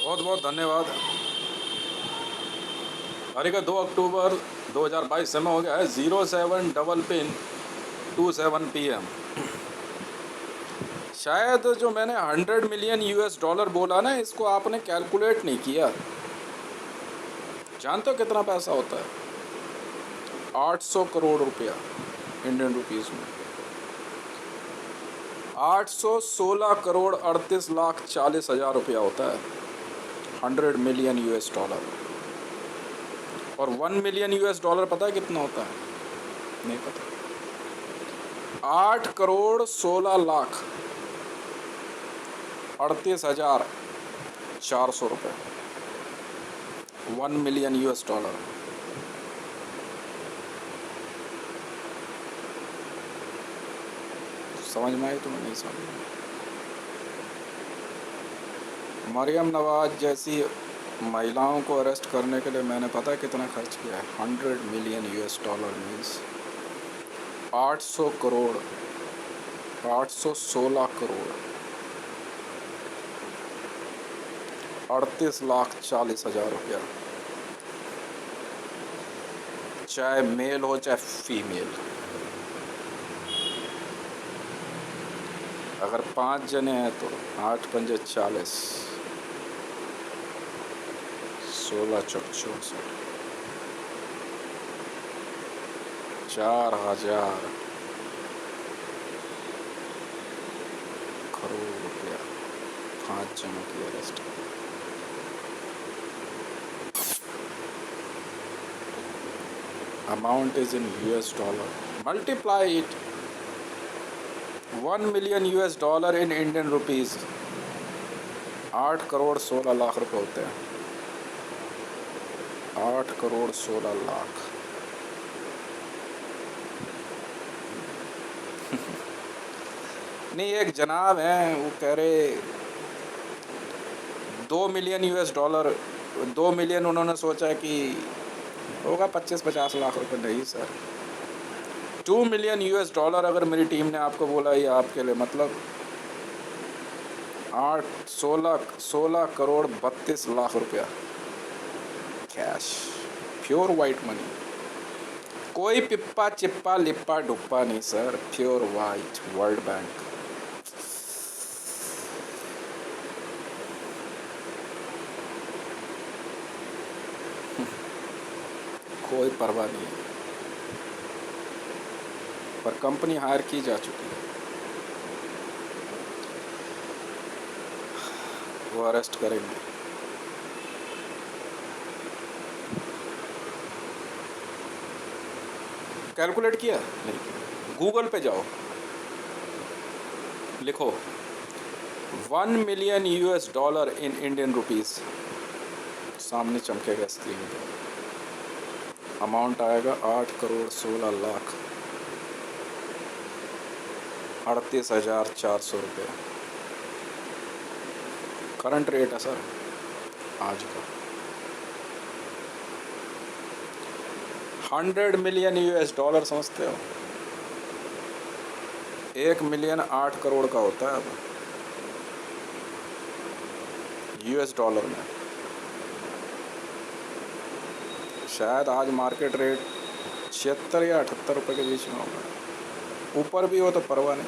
बहुत बहुत धन्यवाद। तारीख 2 अक्टूबर 2022, समय हो गया है 07 डबल पिन 27 PM। शायद जो मैंने 100 मिलियन US डॉलर बोला ना, इसको आपने कैलकुलेट नहीं किया। जानते हो कितना पैसा होता है? 800 करोड़ रुपया इंडियन रुपीस में। 816 करोड़ 38,40,000 रुपया होता है 100 मिलियन US डॉलर। और 1 मिलियन US डॉलर पता है कितना होता है? नहीं पता। 8 करोड़ 16 लाख 38,400 रुपये। 1 मिलियन US डॉलर। समझ में आई? तुम्हें नहीं समझ में? मरियम नवाज जैसी महिलाओं को अरेस्ट करने के लिए मैंने पता है कितना खर्च किया है? 100 million US dollar means 800 crore 816 crore 38,40,000 रुपया। चाहे मेल हो चाहे फीमेल। अगर 5 जने हैं तो 8 पंजे 40, 16 चौक 64, 4,000 करोड़ रुपया 5 जनों की arrest. Amount is in US dollar. Multiply it. 1 million US dollar in Indian rupees 8 crore 16 lakh रुपए होते हैं। 8 करोड़ 16 लाख। नहीं, एक जनाब हैं, वो कह रहे 2 मिलियन US डॉलर, 2 मिलियन उन्होंने सोचा कि होगा 25-50 लाख रुपए। नहीं सर, 2 मिलियन US डॉलर अगर मेरी टीम ने आपको बोला ये आपके लिए, मतलब 16 करोड़ 32 लाख रुपया कैश, प्योर वाइट मनी। कोई पिप्पा चिप्पा लिप्पा डुप्पा नहीं sir, pure white, world bank. कोई परवाह नहीं है, पर कंपनी हायर की जा चुकी है, वो अरेस्ट करेंगे। कैलकुलेट किया? नहीं। गूगल पे जाओ, लिखो 1 million US dollar in Indian rupees, सामने चमकेगा स्क्रीन पे। अमाउंट आएगा 8 करोड़ 16 लाख 38,400 रुपये। करंट रेट है सर आज का। 100 मिलियन US डॉलर समझते हो? 1 मिलियन 8 करोड़ का होता है अब US डॉलर में। शायद आज मार्केट रेट 76 या 78 रुपये के बीच में होगा। ऊपर भी हो तो परवाह नहीं।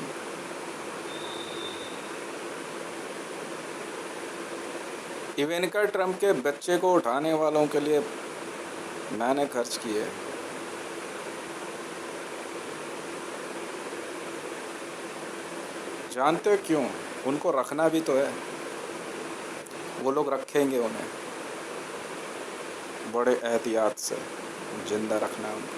इवेंका ट्रम्प के बच्चे को उठाने वालों के लिए मैंने खर्च किए। जानते हो क्यों? उनको रखना भी तो है, वो लोग रखेंगे उन्हें बड़े एहतियात से, जिंदा रखना है उनको।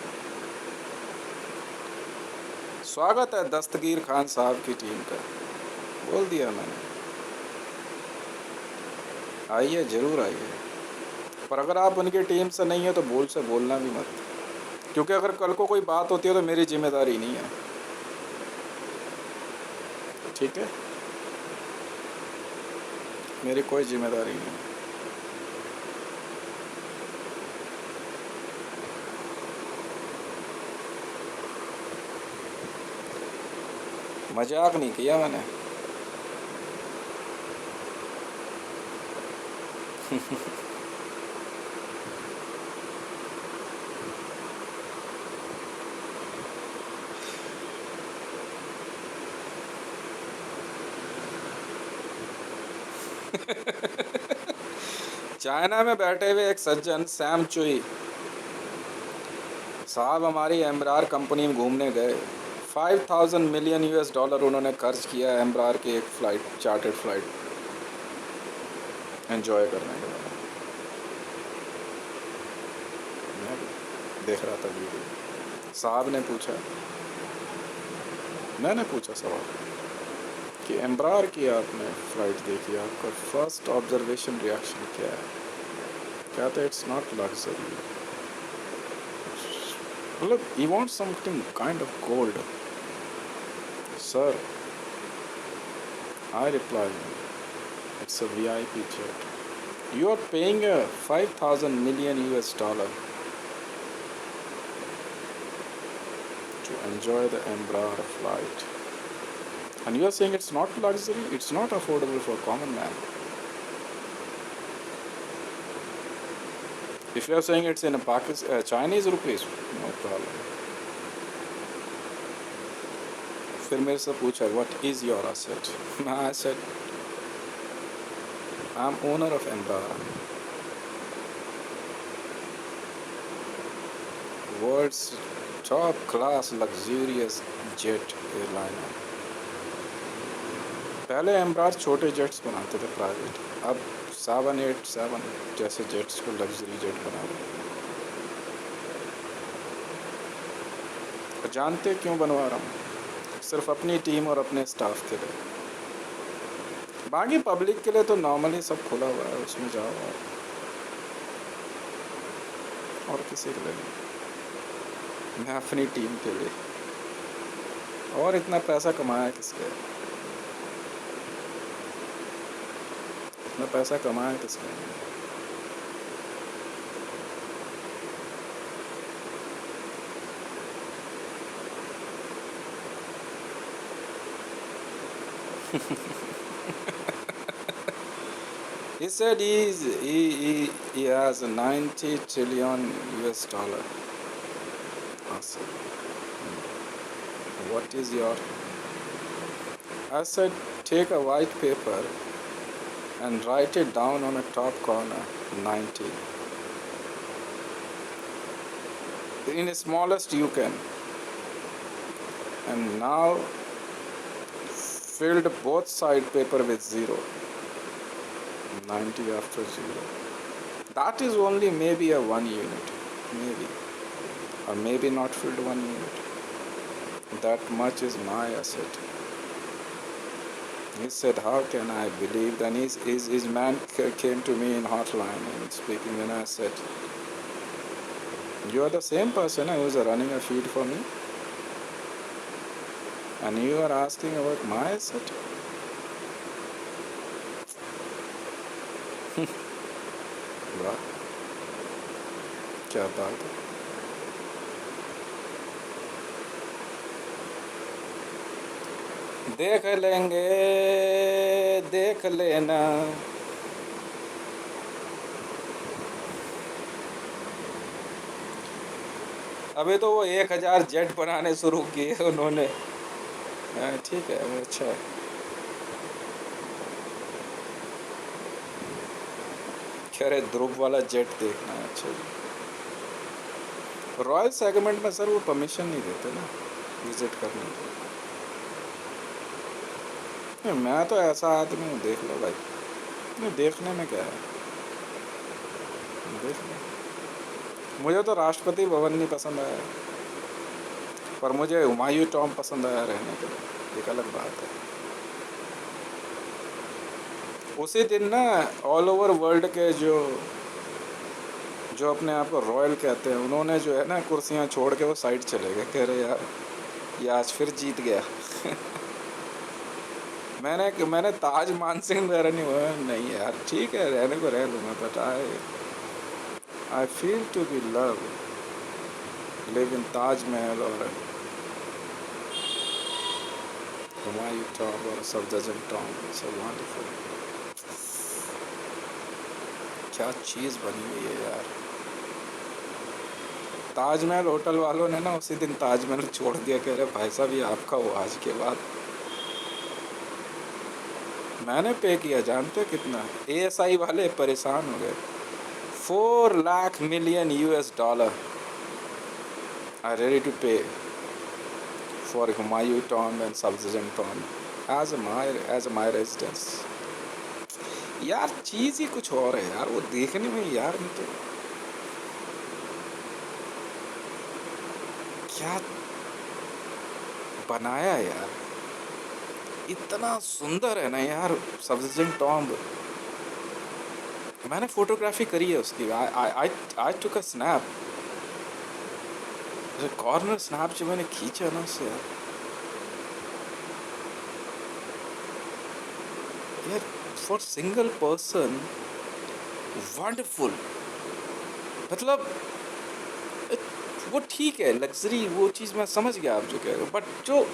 स्वागत है दस्तगीर खान साहब की टीम का, बोल दिया मैंने। आइए, ज़रूर आइए, पर अगर आप उनकी टीम से नहीं है तो बोल से बोलना भी मत, क्योंकि अगर कल को कोई बात होती है तो मेरी जिम्मेदारी नहीं है, ठीक है? मेरी कोई जिम्मेदारी नहीं। मजाक नहीं किया मैंने। चाइना में बैठे हुए एक सज्जन सैम चुई साहब हमारी एम्ब्रार कंपनी में घूमने गए। 5,000 मिलियन यूएस डॉलर उन्होंने खर्च किया एम्ब्रार की एक फ़्लाइट, चार्टर्ड फ़्लाइट एंजॉय करने के बाद। मैं देख रहा था वीडियो। साहब ने पूछा, मैंने पूछा सवाल कि एम्ब्रार की आपने फ़्लाइट देखी, आपका फर्स्ट ऑब्जर्वेशन रिएक्शन क्या है? कहते इट्स नॉट लग्जरी, मतलब you want something kind of cold. Sir, I replied, it's a VIP jet. You are paying a 5,000 million US dollar to enjoy the Embraer flight. And you are saying it's not luxury, it's not affordable for common man. If you are saying it's in a Chinese rupees, no problem. फिर मेरे से पूछा what is your asset? I said I'm owner of Embraer, world's top class luxurious jet airliner. पहले एम्ब्रार छोटे jets बनाते थे private, अब 787 जैसे जेट्स को लग्जरी जेट बना रहे हैं। जानते क्यों बनवा रहा हूँ? सिर्फ अपनी टीम और अपने स्टाफ के लिए। बाकी पब्लिक के लिए तो नॉर्मली सब खुला हुआ है, उसमें जाओ, और किसी के लिए नहीं। मैं अपनी टीम के लिए। और इतना पैसा कमाया किसके? इतना पैसा कमाया किसने? He said he has a 90 trillion US dollar. I said, what is your? I said, take a white paper and write it down on a top corner, 90. In the smallest you can. And now filled both side paper with 0. 90 after 0. That is only maybe a 1 unit. Maybe. Or maybe not filled 1 unit. That much is my asset. He said, how can I believe? Then his man came to me in hotline and speaking, and I said, you are the same person who is running a feed for me? And you are asking about my asset? वाह, क्या बात है। देख लेंगे, देख लेना। अभी तो वो 1,000 जेट बनाने शुरू किए उन्होंने। ठीक है, वो अच्छा है। कह रहे ध्रुव वाला जेट देखना है। अच्छा, रॉयल सेगमेंट में सर वो परमिशन नहीं देते ना विजिट करने की। मैं तो ऐसा आदमी हूँ, देख लो भाई। नहीं, देखने में क्या है, देख लो। मुझे तो राष्ट्रपति भवन नहीं पसंद आया, पर मुझे हुमायूं टॉम पसंद आया रहने के लिए, एक अलग बात है। उसी दिन ना ऑल ओवर वर्ल्ड के जो अपने आप को रॉयल कहते हैं, उन्होंने जो है ना कुर्सियाँ छोड़ के वो साइड चले गए। कह रहे यार ये आज फिर जीत गया। मैंने ताज मानसिंह वगैरह नहीं हुआ, नहीं यार ठीक है, रहने को रह लूँगा, but I feel to be love live in Taj Mahal और हुमायूं टॉम और सफदरजंग टॉम, so wonderful. क्या चीज़ बनी हुई है यार। ताजमहल होटल वालों ने ना उसी दिन ताजमहल छोड़ दिया, कह रहे भाई साहब ये आपका हो आज के बाद। मैंने पे किया, जानते हो कितना? ASI वाले परेशान हो गए। 4 lakh million US dollar are ready to pay for Humayun tomb and subsequent tomb as my residence। यार चीज़ ही कुछ और है यार, वो देखने में यार नहीं तो क्या बनाया है यार, इतना सुंदर है ना यार सबसेंट टॉम्ब। मैंने फोटोग्राफी करी है उसकी। आई टुक अ स्नैप, कॉर्नर स्नैप जो मैंने खींचा ना उससे यार, फॉर सिंगल पर्सन वंडरफुल। मतलब वो ठीक है लग्जरी, वो चीज़ मैं समझ गया आप जो कह रहे हो, बट जो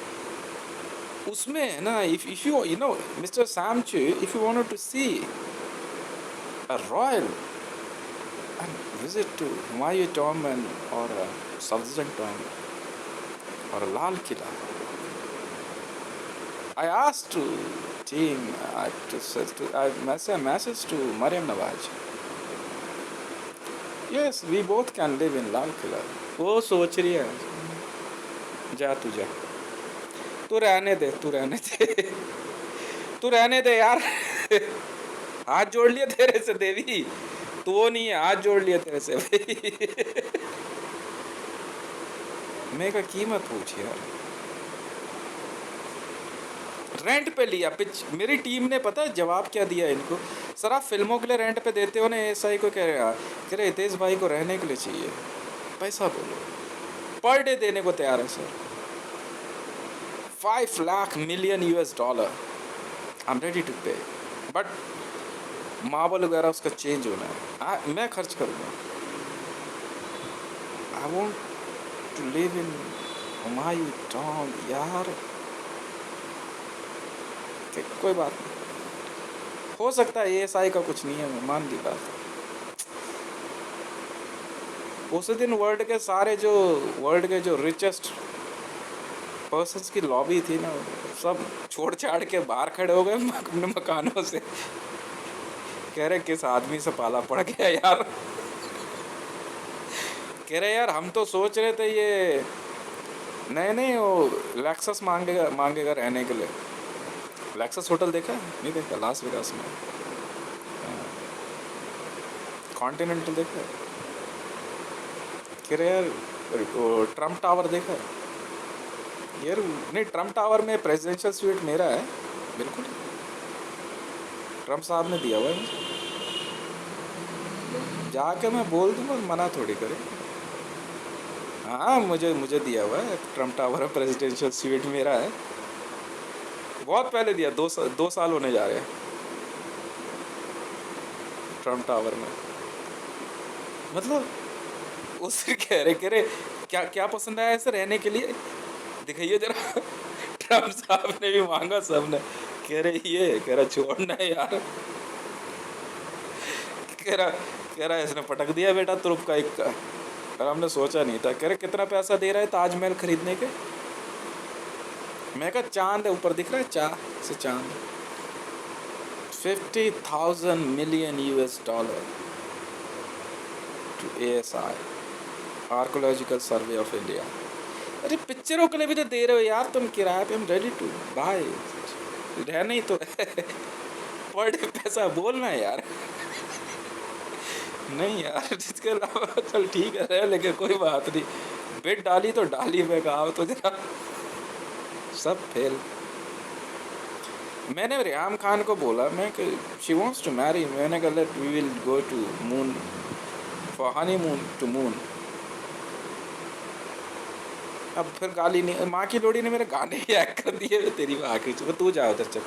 उसमें है ना, if you know mister Samchu, if you wanted to see a royal and visit to Humayun tomb and or Subsequent tomb or Lal Killa. I asked to team I messaged to Maryam Nawaz. Yes, we both can live in Lal Killa. वो सोच रही है जा तू जा, तू रहने दे, तू रहने दे, तू रहने दे यार। हाथ जोड़ लिया तेरे से देवी, तो वो नहीं है, हाथ जोड़ लिया तेरे से भाई। मैं का कीमत पूछ यार, रेंट पे लिया मेरी टीम ने पता है जवाब क्या दिया इनको? सर आप फिल्मों के लिए रेंट पे देते हो ना, SI को कह रहे हितेश भाई को रहने के लिए चाहिए, पैसा बोलो। पर डे देने को तैयार है sir. 5 lakh million US dollar I am ready to pay, but marble वगैरह उसका चेंज होना है, मैं खर्च करूँगा। I want to live in Humayun tomb यार। कोई बात नहीं, हो सकता है ASI का कुछ नहीं है, मैं मान ली बात। उस दिन वर्ल्ड के जो रिचेस्ट पर्सन्स की लॉबी थी ना, सब छोड़ छाड़ के बाहर खड़े हो गए अपने मकानों से, कह रहे किस आदमी से पाला पड़ गया यार। कह रहे यार हम तो सोच रहे थे ये नहीं वो लेक्सस मांगेगा रहने के लिए। लेक्सस होटल देखा है? नहीं देखा, लास वेगास में। कॉन्टिनेंटल देखा है? कह रहे यार ट्रम्प टावर देखा है यार? नहीं, ट्रम्प टावर में प्रेसिडेंशियल स्वीट मेरा है बिल्कुल, ट्रम्प साहब ने दिया हुआ है मुझे। जाके मैं बोल दूँगा, मना थोड़ी करे। हाँ मुझे दिया हुआ है ट्रम्प टावर में प्रेसिडेंशियल स्वीट मेरा है, बहुत पहले दिया, 2 साल होने जा रहे हैं ट्रम्प टावर में। मतलब उससे कह रहे क्या क्या पसंद आया ऐसे रहने के लिए, दिखाइए जरा। ट्रम्प साहब ने भी मांगा, सब ने। कह रहा छोड़ना है यार। कह रहा इसने पटक दिया बेटा तुरुप का एक का, और हमने सोचा नहीं था। कह रहे कितना पैसा दे रहा है ताजमहल खरीदने के? मैं कहा चांद है ऊपर दिख रहा है, से चांद। 50,000 million US dollar to ASI archaeological survey of India. अरे पिक्चरों के लिए भी तो दे रहे हो यार तुम किराए पे, हम रेडी टू बाय, रहना ही तो है। पर डे पैसा बोलना है यार। नहीं यार, जिसके अलावा चल ठीक है, लेकिन कोई बात नहीं, बेट डाली तो डाली, मैं कहा तो जरा सब फेल। मैंने रियाम खान को बोला, मैं कि शी वांट्स टू मैरी, मैंने कहा let we will go to moon for honeymoon to moon. अब फिर गाली नहीं, माँ की लोड़ी ने मेरे गाने ही हैक कर दिए, तेरी माँ की। तू जा उधर चल,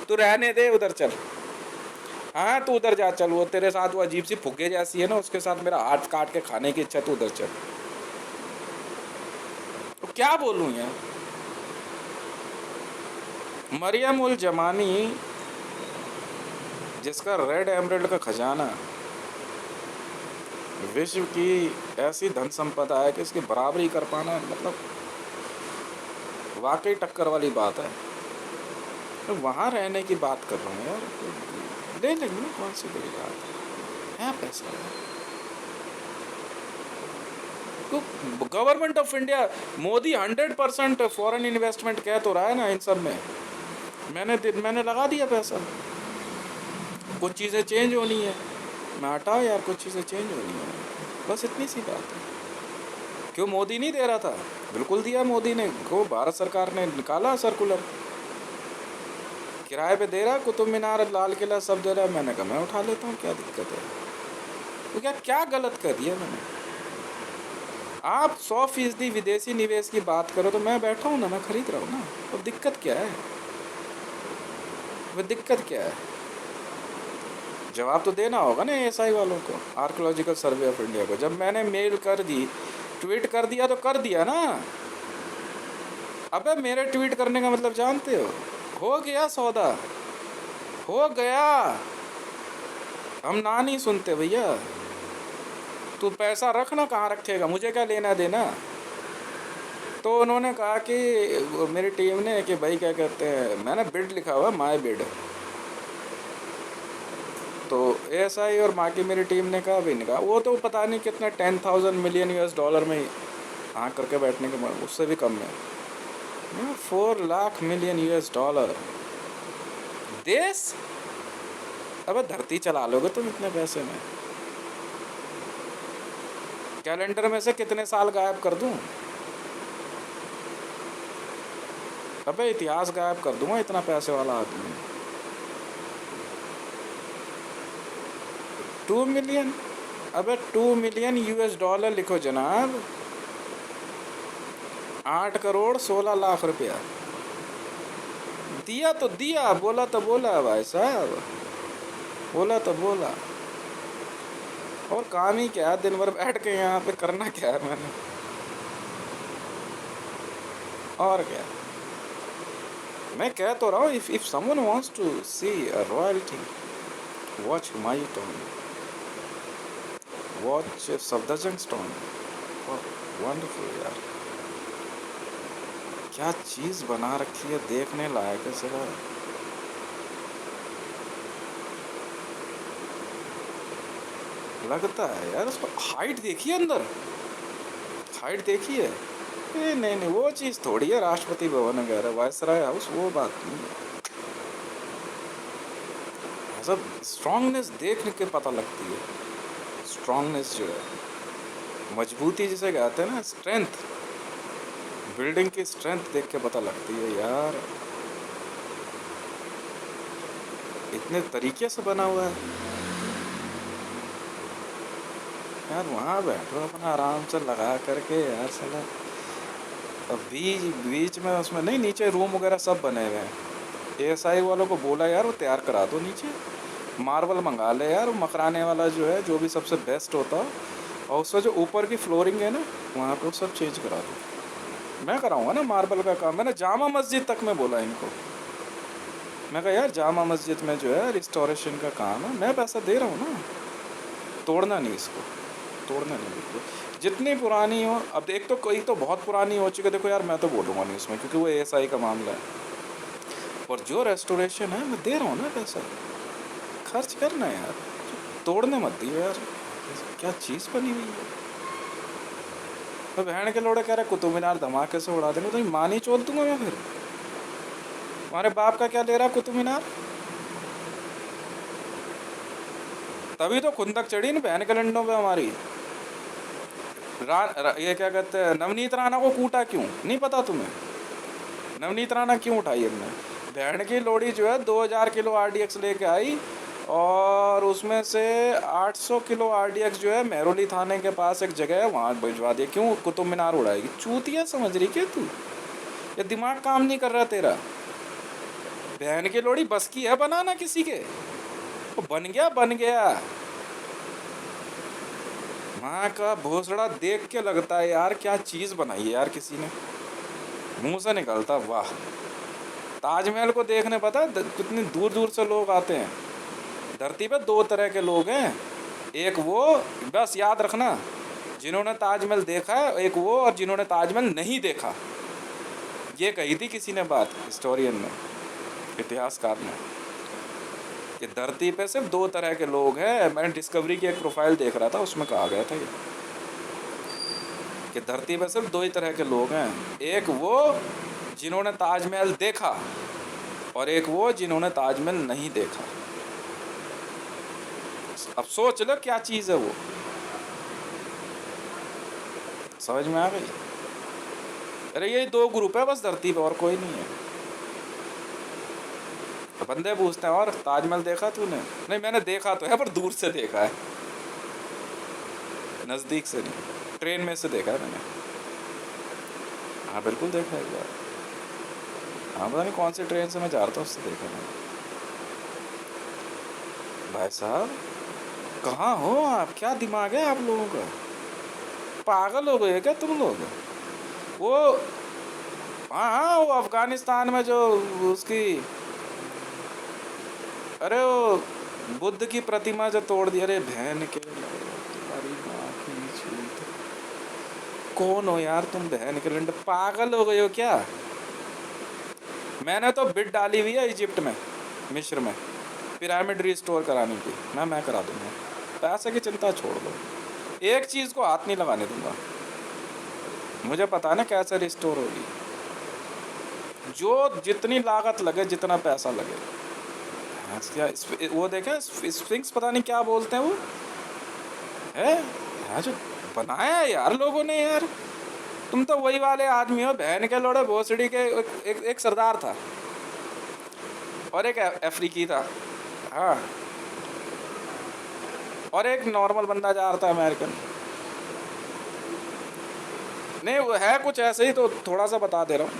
तू रहने दे उधर चल। हाँ तू उधर जा चल, वो तेरे साथ वो अजीब सी फुग्गे जैसी है ना, उसके साथ मेरा हाथ काट के खाने की इच्छा, तू उधर चल। तो क्या बोलूँ यार। मरियम उल जमानी जिसका रेड एमरल्ड का खजाना विश्व की ऐसी धन संपदा है कि इसकी बराबरी कर पाना मतलब वाकई टक्कर वाली बात है। तो वहाँ रहने की बात कर रहा हूँ यार, ले लेंगे ना, कौन सी बड़ी बात है पैसा है। तो government of India, Modi 100% foreign investment कह तो रहा है ना इन सब में। मैंने लगा दिया पैसा। कुछ चीज़ें चेंज होनी है, मैं हटाओ यार, कुछ चीज़ें चेंज होनी है, बस इतनी सी बात है। क्यों मोदी नहीं दे रहा था? बिल्कुल दिया मोदी ने, को भारत सरकार ने निकाला सर्कुलर, किराए पे दे रहा, कुतुब मीनार, लाल किला सब दे रहा है। मैंने कहा मैं उठा लेता हूँ, क्या दिक्कत है? तो क्या गलत कर दिया मैंने? आप 100% विदेशी निवेश की बात करो तो मैं बैठा हूँ ना, मैं खरीद रहा हूँ ना। अब दिक्कत क्या है? वह दिक्कत क्या है? जवाब तो देना होगा ना एएसआई वालों को, आर्कोलॉजिकल सर्वे ऑफ इंडिया को। जब मैंने मेल कर दी, ट्वीट कर दिया तो कर दिया ना। अबे मेरे ट्वीट करने का मतलब जानते हो गया सौदा, हो गया। हम ना नहीं सुनते भैया। तू पैसा रखना, कहाँ रखेगा, मुझे क्या लेना देना। तो उन्होंने कहा कि मेरी टीम ने कि भाई क्या कहते हैं, मैंने बिड लिखा हुआ माय बिड। तो एएसआई और माँ की मेरी टीम ने कहा, भी नहीं कहा, वो तो पता नहीं कितना 10,000 मिलियन US डॉलर में हाँ करके बैठने के, उससे भी कम में 4 लाख मिलियन US डॉलर देश। अबे धरती चला लोगे तुम इतने पैसे में? कैलेंडर में से कितने साल गायब कर दूं? अबे इतिहास गायब कर दूंगा, इतना पैसे वाला आदमी। 2 मिलियन, अबे 2 मिलियन US डॉलर लिखो जनाब, 8 करोड़ 16 लाख रुपया। दिया तो दिया, बोला तो बोला भाई साहब, बोला तो बोला। और काम ही क्या है, दिन भर बैठ के यहाँ पे करना क्या है मैंने, और क्या। मैं कह तो रहा हूँ, if someone wants to see a royalty, watch Humayun tomb, watch Safdarjung stone. Wonderful यार, क्या चीज़ बना रखी है, देखने लायक है जरा। लगता है यार, उसको हाइट देखिए, अंदर हाइट देखिए। नहीं नहीं, वो चीज़ थोड़ी है राष्ट्रपति भवन वगैरह, वायसराय हाउस, वो बात नहीं है। सब स्ट्रांगनेस देखने के पता लगती है, स्ट्रांगनेस जो है, मजबूती जिसे कहते हैं ना, स्ट्रेंथ, बिल्डिंग की स्ट्रेंथ देख के पता लगती है यार। इतने तरीके से बना हुआ है यार। वहाँ बैठो अपना आराम से लगा करके यार साला। अब बीच में उसमें नहीं, नीचे रूम वगैरह सब बने हुए हैं। एएसआई वालों को बोला यार वो तैयार करा दो, नीचे मार्बल मंगा ले यार, मकराने वाला जो है, जो भी सबसे बेस्ट होता, और उसका जो ऊपर की फ्लोरिंग है ना, वहाँ पे सब चेंज करा दो। मैं कराऊंगा ना मार्बल का काम। मैंने जामा मस्जिद तक में बोला इनको, मैं कहा यार जामा मस्जिद में जो है रिस्टोरेशन का काम है, मैं पैसा दे रहा हूँ ना, तोड़ना नहीं इसको, तोड़ना नहीं बिल्कुल, जितनी पुरानी हो। अब एक तो कोई तो बहुत पुरानी हो चुकी है, देखो यार मैं तो बोलूँगा नहीं उसमें, क्योंकि वो एएसआई का मामला है। और जो रेस्टोरेशन है, मैं दे रहा हूँ ना पैसा, खर्च करना यार, तोड़ने मत दियो यार, क्या चीज़ बनी हुई है। तो बहन के लोड़े कह रहे कुतुब मीनार धमाके से उड़ा देंगे, तो माँ नहीं चोल दूंगा मैं फिर। हमारे बाप का क्या ले रहा कुतुब मीनार? तभी तो खुंदक चढ़ी ना बहन के लंडों पे हमारी। ये क्या कहते हैं, नवनीत राणा को कूटा क्यों, नहीं पता तुम्हें? नवनीत राणा क्यों उठाई हमने? बहन की लोड़ी जो है 2000 किलो RDX लेके आई, और उसमें से 800 किलो RDX जो है मेहरौली थाने के पास एक जगह है, वहाँ भिजवा दिया। क्यों कुतुब मीनार उड़ाएगी? चूतिया समझ रही क्या तू? ये दिमाग काम नहीं कर रहा तेरा? बहन की लोड़ी बस की है बनाना किसी के? वो बन गया, बन गया। माँ का भोसड़ा देख के लगता है यार क्या चीज़ बनाई है यार किसी ने, मुंह से निकलता वाह। ताजमहल को देखने पता कितनी दूर दूर से लोग आते हैं। धरती पे 2 तरह के लोग हैं, एक वो, बस याद रखना, जिन्होंने ताजमहल देखा है एक वो, और जिन्होंने ताजमहल नहीं देखा। ये कही थी किसी ने बात, हिस्टोरियन ने, इतिहासकार ने, कि धरती पे सिर्फ 2 तरह के लोग हैं। मैंने डिस्कवरी की एक प्रोफाइल देख रहा था, उसमें कहा गया था ये, कि धरती पे सिर्फ 2 ही तरह के लोग हैं, एक वो जिन्होंने ताजमहल देखा और एक वो जिन्होंने ताजमहल नहीं देखा। अब सोच लो क्या चीज़ है वो, समझ में आ गई? अरे ये 2 ग्रुप है बस धरती पे, और कोई नहीं है। तो बंदे पूछते हैं, और ताजमहल देखा तूने? नहीं, मैंने देखा तो है पर दूर से देखा है, नज़दीक से नहीं, ट्रेन में से देखा है मैंने। हाँ बिल्कुल देखा है एक बार। हाँ पता नहीं कौन सी ट्रेन से मैं जा रहा था, उससे देखा मैंने। भाई साहब कहाँ हो आप? क्या दिमाग है आप लोगों का? पागल हो गए क्या तुम लोग? वो हाँ हाँ, वो अफगानिस्तान में जो उसकी, अरे वो बुद्ध की प्रतिमा जो तोड़ दी, अरे बहन के तुम्हारी माँ की चूत। कौन हो यार तुम बहन के लंड? पागल हो गए हो क्या? मैंने तो बिड डाली हुई है इजिप्ट में, मिस्र में, पिरामिड रिस्टोर कराने की। मैं करा दूंगा, पैसे की चिंता छोड़ दो, एक चीज़ को हाथ नहीं लगाने दूंगा। मुझे पता ना कैसे रिस्टोर होगी, जो जितनी लागत लगे, जितना पैसा लगे। क्या वो देखे स्फिंक्स, पता नहीं क्या बोलते हैं वो है जो बनाया है यार लोगों ने यार। तुम तो वही वाले आदमी हो, बहन के लोड़े भोसड़ी के। एक सरदार था और एक अफ्रीकी था, हाँ, और एक नॉर्मल बंदा जा रहा था, अमेरिकन। नहीं वो है कुछ ऐसे ही, तो थोड़ा सा बता दे रहा हूँ।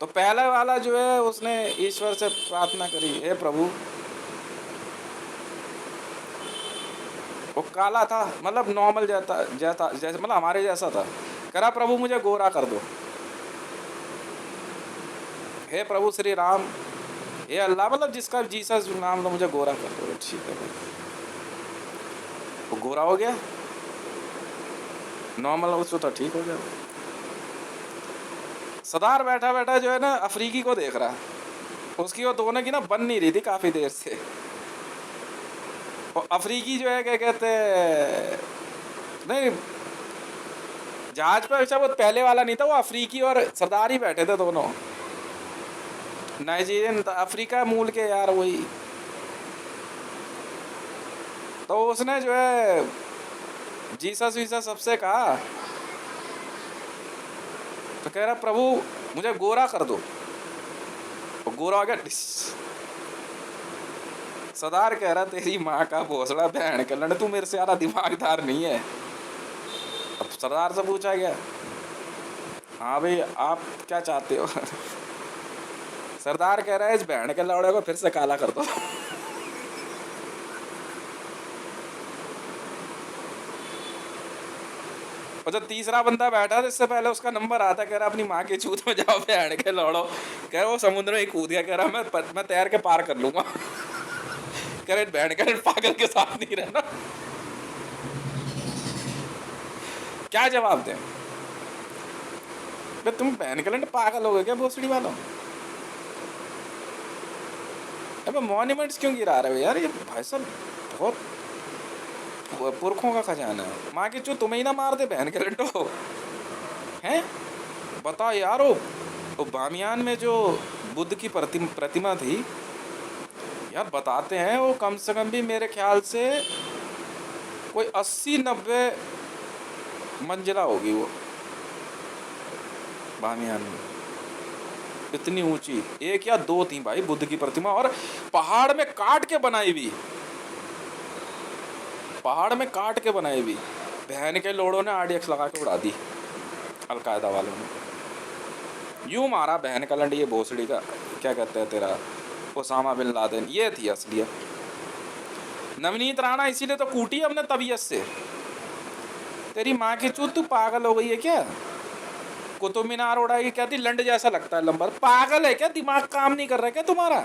तो पहले वाला जो है, उसने ईश्वर से प्रार्थना करी, हे प्रभु, वो काला था, मतलब नॉर्मल जैसा जैसा जैसे मतलब हमारे जैसा था। कह रहा प्रभु मुझे गोरा कर दो, हे प्रभु श्री राम, हे अल्लाह, मतलब जिसका जीसस नाम लो, मुझे गोरा कर दो। ठीक है भाई, वो गोरा हो गया, नॉर्मल उसको तो ठीक हो गया। सरदार बैठा बैठा जो है ना, अफ्रीकी को देख रहा है। उसकी वो दोनों की ना बन नहीं रही थी काफ़ी देर से। और अफ्रीकी जो है, क्या कहते हैं, नहीं जहाज पर अच्छा, वो पहले वाला नहीं था, वो अफ्रीकी और सरदार ही बैठे थे दोनों, नाइजीरियन, अफ्रीका मूल के यार वही। तो उसने जो है जीसस वीसस सबसे कहा, तो कह रहा प्रभु मुझे गोरा कर दो, और गोरा हो गया डिस। सरदार कह रहा तेरी माँ का भोसड़ा, बहन के लड़, तू मेरे से ज़्यादा दिमागदार नहीं है। अब सरदार से पूछा गया, हाँ भाई आप क्या चाहते हो? सरदार कह रहा है इस बहन के लौड़े को फिर से काला कर दो। और जो तीसरा बंदा बैठा था, इससे पहले उसका नंबर आता, कह रहा अपनी माँ की चूत में जाओ बहन के लौड़ो। कह रहा वो समुद्र में ही कूद गया, कह रहा मैं तैर के पार कर लूंगा। कह रहे बहन के पागल के साथ नहीं रहना। क्या जवाब दें? तुम बहन के लंड पागल हो गए क्या भोसड़ी वालों? अब मॉन्यूमेंट्स क्यों गिरा रहे हो यार? ये भाई साहब बहुत पुरखों का खजाना है। माँ की चू तुम्हें ही ना मार दे बहन के लड्डो हैं। बताओ यार, वो बामियान में जो बुद्ध की प्रतिमा थी यार, बताते हैं वो कम से कम भी मेरे ख्याल से कोई 80-90 मंजिला होगी वो बामियान में, इतनी ऊंची। 1 या 2 थी भाई बुद्ध की प्रतिमा, और पहाड़ में काट के बनाई हुई, पहाड़ में काट के बनाई हुई। बहन के लोड़ों ने RDX लगा के उड़ा दी, अलकायदा वालों ने यूं मारा बहन का लंड, ये भोसड़ी का क्या कहते हैं तेरा, ओसामा बिन लादेन। ये थी असलियत। नवनीत राणा इसीलिए तो कूटी हमने तबीयत से। तेरी माँ की चूत, तू पागल हो गई है क्या? कुतुब मीनार उड़ाएगी क्या थी, लंड जैसा लगता है लंबर। पागल है क्या? दिमाग काम नहीं कर रहा क्या तुम्हारा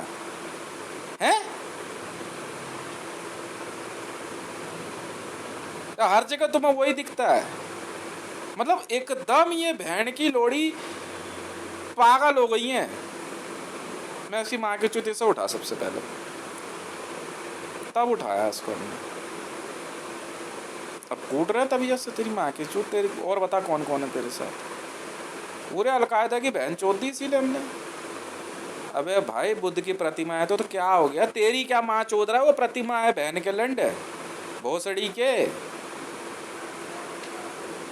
है? हर जगह तुम्हें वही दिखता है। मतलब एकदम ये बहन की लोड़ी पागल हो गई है। मैं उसकी माँ के चूते से उठा सबसे पहले, तब उठाया इसको हमने। अब कूट रहे तभी से तेरी माँ की चूत तेरी। और बता कौन कौन है तेरे साथ? पूरे अलकायदा की बहन चोद दी इसीलिए हमने। अबे भाई बुद्ध की प्रतिमा है तो क्या हो गया? तेरी क्या माँ चोद रहा है? वो प्रतिमा है बहन के लंड है भोसड़ी के।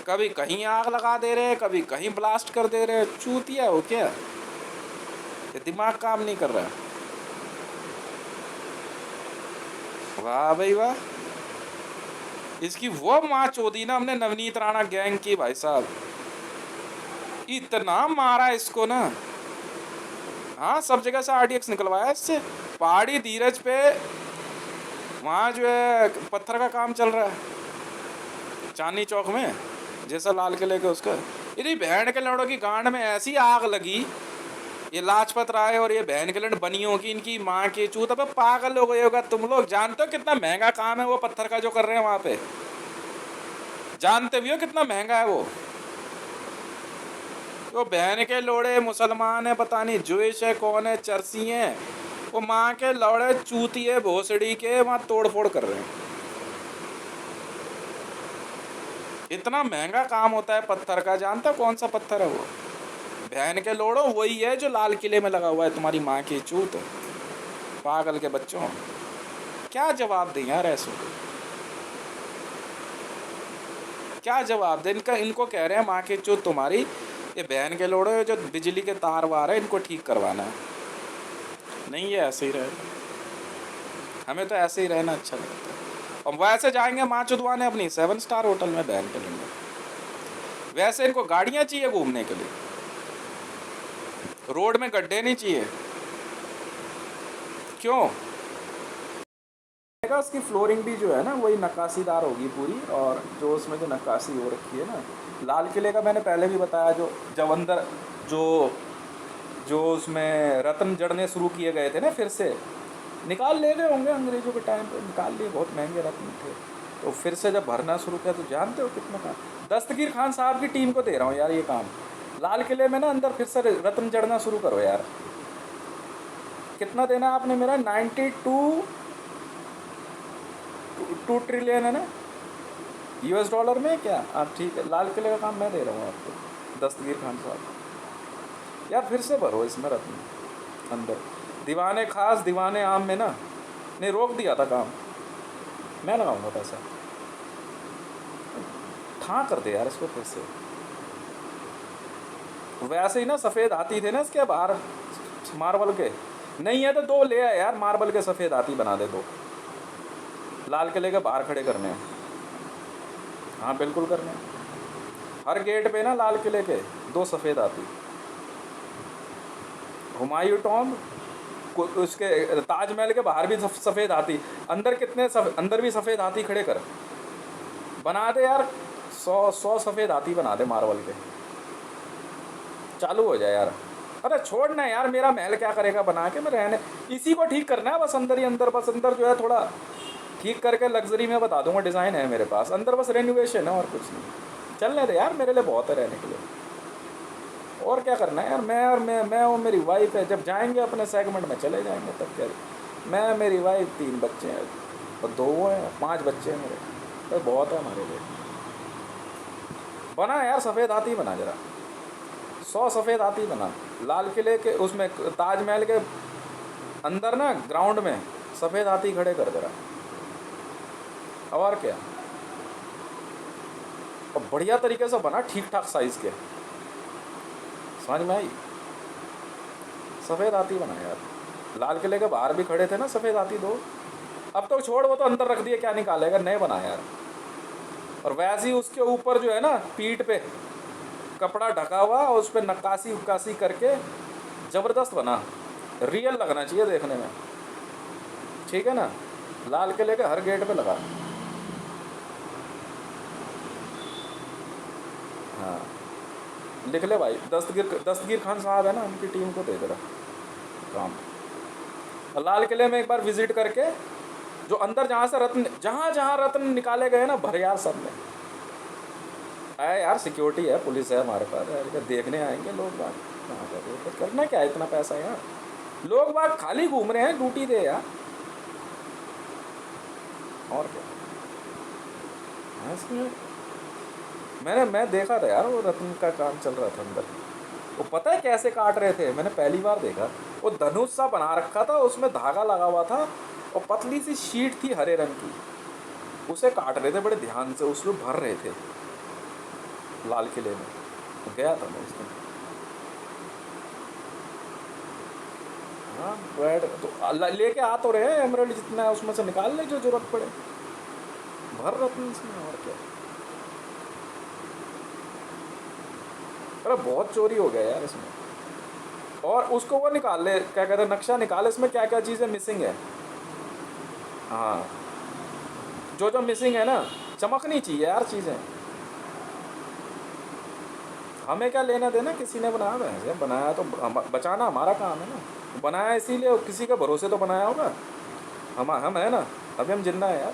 कभी कहीं आग लगा दे रहे, कभी कहीं ब्लास्ट कर दे रहे। चूतिया हो क्या? ये दिमाग काम नहीं कर रहा। वाह भाई वाह। इसकी वो माँ चोदी ना हमने नवनीत राणा गैंग की भाई साहब। इतना मारा इसको ना। हाँ सब जगह से RDX निकलवाया इससे। पहाड़ी धीरज पे वहाँ जो है पत्थर का काम चल रहा है चांदनी चौक में, जैसा लाल किले के उसका। यदि बहन के लड़ों की गांड में ऐसी आग लगी, ये लाजपत राय और ये बहन के लड़ बनियों की, इनकी माँ की चूत। अब पागल हो गए होगा तुम लोग। जानते हो कितना महंगा काम है वो पत्थर का जो कर रहे हैं वहाँ पे? जानते भी हो कितना महंगा है वो? वो बहन के लोड़े मुसलमान है, पता नहीं जुइश है, कौन है, चर्सी हैं, वो माँ के लौड़े चूतिए भोसड़ी के वहाँ तोड़ फोड़ कर रहे हैं। इतना महंगा काम होता है पत्थर का। जानता कौन सा पत्थर है वो? बहन के लोड़ो वही है जो लाल किले में लगा हुआ है तुम्हारी माँ की चूत। पागल के बच्चों, क्या जवाब दें यार ऐसे? क्या जवाब दें इनका? इनको कह रहे हैं माँ की चूत तुम्हारी। ये बहन के लोड़ो जो बिजली के तार वार है इनको ठीक करवाना है। नहीं ये ऐसे ही रहे, हमें तो ऐसे ही रहना अच्छा लगता है। और वैसे जाएंगे माँ चुदवाने अपनी 7 स्टार होटल में बहन के लिए। वैसे इनको गाड़ियाँ चाहिए घूमने के लिए, रोड में गड्ढे नहीं चाहिए। क्यों? उसकी फ्लोरिंग भी जो है ना वही नक्काशीदार होगी पूरी। और जो उसमें जो नक्काशी हो रखी है ना लाल किले का, मैंने पहले भी बताया, जो जब अंदर जो उसमें रत्न जड़ने शुरू किए गए थे ना, फिर से निकाल ले गए होंगे अंग्रेजों के टाइम पे, निकाल लिए, बहुत महंगे रत्न थे। तो फिर से जब भरना शुरू किया तो जानते हो कितना काम। दस्तगीर खान साहब की टीम को दे रहा हूँ यार ये काम। लाल किले में ना अंदर फिर से रत्न जड़ना शुरू करो यार। कितना देना आपने मेरा? 92 ट्रिलियन है ना US डॉलर में क्या? आप ठीक है, लाल किले का काम मैं दे रहा हूँ आपको, दस्तगीर खान साहब। यार फिर से भरो इसमें रत्न अंदर। दीवाने खास दीवाने आम में ना, नहीं रोक दिया था काम, मैं लगाऊंगा पैसा। ठाँ कर दे यार इसको फिर से। वैसे ही ना सफ़ेद हाथी थे ना इसके बाहर मार्बल के, नहीं है तो 2 ले आए यार मार्बल के सफ़ेद हाथी बना दे। 2 लाल किले के बाहर खड़े करने हैं। हाँ बिल्कुल करने हैं। हर गेट पे ना लाल किले के 2 सफ़ेद हाथी। हुमायूं टॉम्ब उसके ताजमहल के बाहर भी सफ़ेद हाथी, अंदर कितने अंदर भी सफ़ेद हाथी खड़े कर। बना दे यार 100 सफ़ेद हाथी बना दे मार्बल के, चालू हो जाए यार। अरे छोड़ना यार, मेरा महल क्या करेगा बना के? मैं रहने इसी को ठीक करना है बस, अंदर ही अंदर। बस अंदर जो है थोड़ा ठीक करके लग्जरी में बता दूंगा, डिज़ाइन है मेरे पास। अंदर बस रेनोवेशन है और कुछ नहीं। चलने दे यार, मेरे लिए बहुत है रहने के लिए। और क्या करना है यार? मैं और मेरी वाइफ है, जब जाएंगे अपने सेगमेंट में चले जाएंगे तब क्या। मैं, मेरी वाइफ, 3 बच्चे हैं और 2 हैं, 5 बच्चे हैं मेरे, तो बहुत है हमारे लिए। बना यार सफ़ेद हाथी बना जरा, 100 सफ़ेद हाथी बना। लाल किले के उसमें ताजमहल के अंदर ना ग्राउंड में सफ़ेद हाथी खड़े कर जरा। और क्या, और बढ़िया तरीके से बना, ठीक ठाक साइज़ के, समझ में आई? सफ़ेद हाथी बना यार। लाल किले के बाहर भी खड़े थे ना सफ़ेद हाथी 2, अब तो छोड़, वो तो अंदर रख दिए, क्या निकालेगा? नए बना यार। और वैसे ही उसके ऊपर जो है ना पीठ पे कपड़ा ढका हुआ और उस पर नक्काशी उक्काशी करके ज़बरदस्त बना, रियल लगना चाहिए देखने में, ठीक है ना? लाल किले के हर गेट पे लगा। हाँ लिख ले भाई, दस्तगीर खान साहब है ना, उनकी टीम को दे दे रहा काम। और लाल किले में एक बार विज़िट करके जो अंदर जहाँ से रत्न, जहाँ जहाँ रत्न निकाले गए ना, भरे यार सब में। है यार, सिक्योरिटी है, पुलिस है हमारे पास यार, क्या देखने आएंगे लोग बाग? कहाँ पर करना क्या है इतना पैसा यार? लोग बाग खाली घूम रहे हैं, ड्यूटी दे यार, और क्या है इसमें? मैं देखा था यार, वो रत्न का काम चल रहा था अंदर। वो पता है कैसे काट रहे थे? मैंने पहली बार देखा। वो धनुष सा बना रखा था, उसमें धागा लगा हुआ था और पतली सी शीट थी हरे रंग की, उसे काट रहे थे बड़े ध्यान से, उसमें भर रहे थे लाल किले में। गया था मैं उस दिन। हाँ बैठ तो लेके आ तो रहे हैं, एमराल्ड जितना है उसमें से निकाल ले जो जरूरत पड़े, भर रत्न इसमें, और क्या। अरे बहुत चोरी हो गया यार इसमें। और उसको वो निकाल ले, क्या कहते हैं, नक्शा निकाल, इसमें क्या क्या चीज़ें मिसिंग है। हाँ, जो जो मिसिंग है ना, चमकनी चाहिए यार चीज़ें। हमें क्या लेना देना, किसी ने बनाया है, बनाया तो बचाना हमारा काम है ना। बनाया इसीलिए, किसी के भरोसे तो बनाया होगा। हम है ना, अभी हम जिंदा है यार।